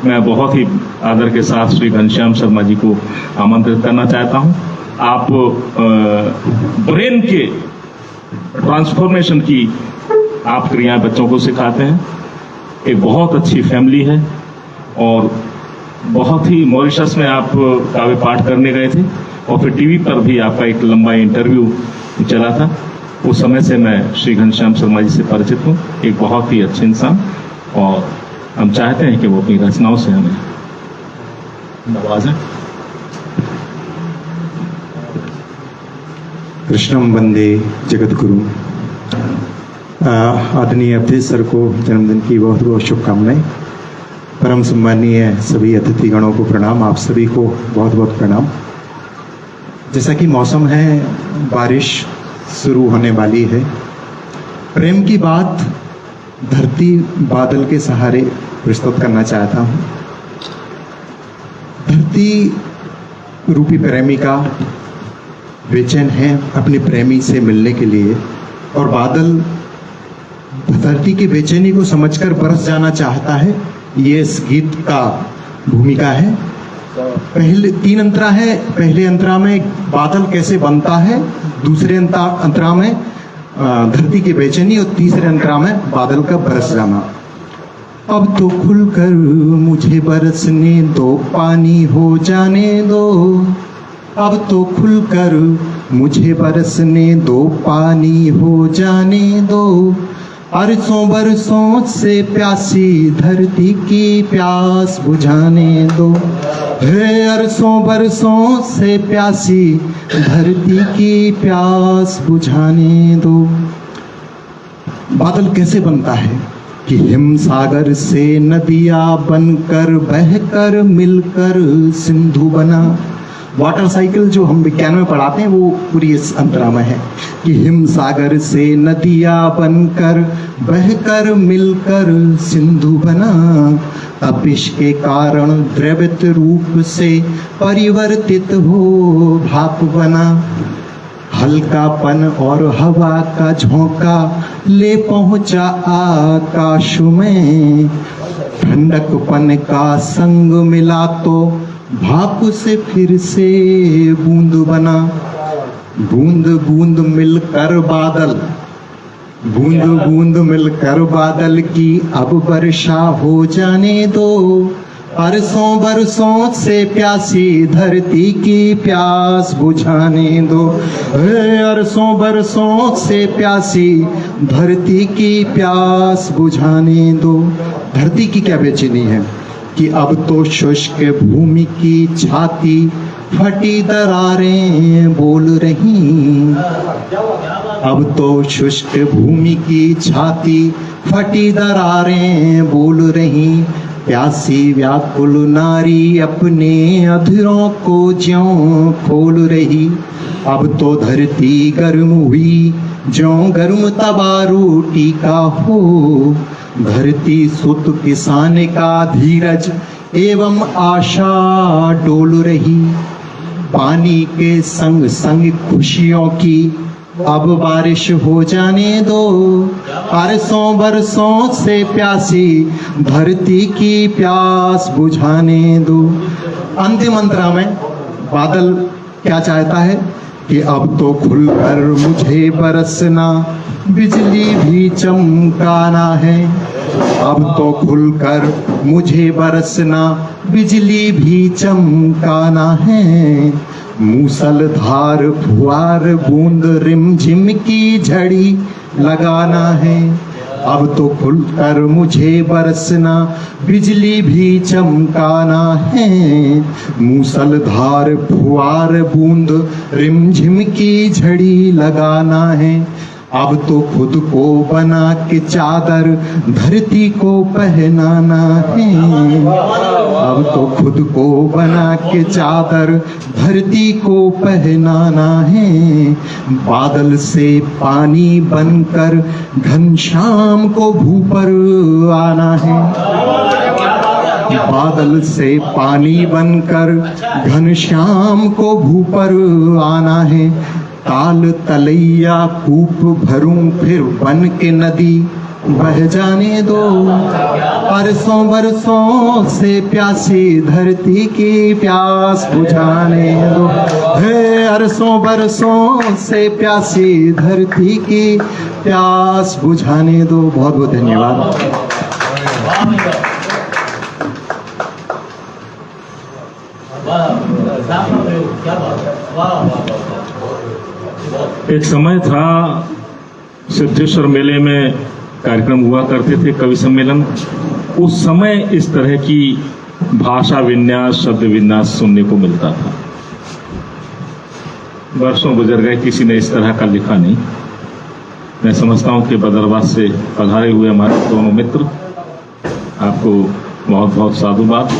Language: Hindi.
मैं बहुत ही आदर के साथ श्री घनश्याम शर्मा जी को आमंत्रित करना चाहता हूं। आप ब्रेन के ट्रांसफॉर्मेशन की आप क्रियाएं बच्चों को सिखाते हैं। एक बहुत अच्छी फैमिली है और बहुत ही मॉरिशस में आप काव्य पाठ करने गए थे और फिर टीवी पर भी आपका एक लंबा इंटरव्यू चला था। उस समय से मैं श्री घनश्याम शर्मा जी से परिचित हूँ। एक बहुत ही अच्छे इंसान और हम चाहते हैं कि वो अपनी रचनाओं से हमें नवाजें। कृष्णम वंदे जगतगुरु। आदरणीय अवधेश सर को जन्मदिन की बहुत बहुत शुभकामनाएं। परम सम्मानीय सभी अतिथिगणों को प्रणाम। आप सभी को बहुत बहुत प्रणाम। जैसा कि मौसम है, बारिश शुरू होने वाली है। प्रेम की बात धरती बादल के सहारे प्रस्तुत करना चाहता हूँ। धरती रूपी प्रेमिका बेचैन है अपने प्रेमी से मिलने के लिए और बादल धरती की बेचैनी को समझकर बरस जाना चाहता है। ये इस गीत का भूमिका है। पहले 3 अंतरा है। पहले अंतरा में बादल कैसे बनता है, दूसरे अंतरा में धरती की बेचैनी और तीसरे अंतरा में बादल का बरस जाना। अब तो खुलकर मुझे बरसने दो, पानी हो जाने दो। अब तो खुलकर मुझे बरसने दो, पानी हो जाने दो। अरसों बरसों से प्यासी धरती की प्यास बुझाने दो। हे अरसों बरसों से प्यासी धरती की प्यास बुझाने दो। बादल कैसे बनता है कि हिम सागर से नदियां बनकर बहकर मिलकर सिंधु बना। वाटर साइकिल जो हम विज्ञान में पढ़ाते हैं वो पूरी इस अंतरा में है कि हिम सागर से नदियां बनकर बहकर मिलकर सिंधु बना। तपिश के कारण द्रवित रूप से परिवर्तित हो भाप बना। हल्कापन और हवा का झोंका ले पहुंचा आकाश में। ठंडकपन का संग मिला तो भाप से फिर से बूंद बना। बूंद बूंद मिलकर बादल, बूंद बूंद मिलकर बादल की अब वर्षा हो जाने दो। अरसों बरसों से प्यासी धरती की प्यास बुझाने दो। अरसों बरसों से प्यासी धरती की प्यास बुझाने दो। धरती की क्या बेचैनी है कि अब तो शुष्क भूमि की छाती फटी दरारें बोल रही। अब तो शुष्क भूमि की छाती फटी दरारें बोल रही। प्यासी व्याकुल नारी अपने अधरों को ज्यों खोल रही। अब तो धरती गर्म हुई ज्यों गर्म तवा रोटी का हो। धरती सुत किसान का धीरज एवं आशा डोल रही। पानी के संग संग खुशियों की अब बारिश हो जाने दो। अरसों बरसों से प्यासी धरती की प्यास बुझाने दो। अंतिम अंतरा में बादल क्या चाहता है कि अब तो खुलकर मुझे बरसना, बिजली भी चमकाना है। अब तो खुलकर मुझे बरसना, बिजली भी चमकाना है। मूसलधार फुहार बूंद रिमझिम की झड़ी लगाना है। अब तो खुलकर मुझे बरसना, बिजली भी चमकाना है। मूसलधार फुहार बूंद रिमझिम की झड़ी लगाना है। अब तो खुद को बना के चादर धरती को पहनाना है। अब तो खुद को बना के चादर धरती को पहनाना है। बादल से पानी बनकर घनश्याम को भू पर आना है। बादल से पानी बनकर घनश्याम को भू पर आना है। ताल तलैया कूप भरूं फिर बन के नदी, बह जाने दो, बरसों बरसों से प्यासी धरती की प्यास बुझाने दो, हे अरसों बरसों से प्यासी धरती की प्यास बुझाने दो। बहुत बहुत धन्यवाद। एक समय था सिद्धेश्वर मेले में कार्यक्रम हुआ करते थे, कवि सम्मेलन। उस समय इस तरह की भाषा विन्यास, शब्द विन्यास सुनने को मिलता था। वर्षों गुजर गए, किसी ने इस तरह का लिखा नहीं। मैं समझता हूं कि बदरवास से पधारे हुए हमारे दोनों मित्र, आपको बहुत बहुत साधुवाद।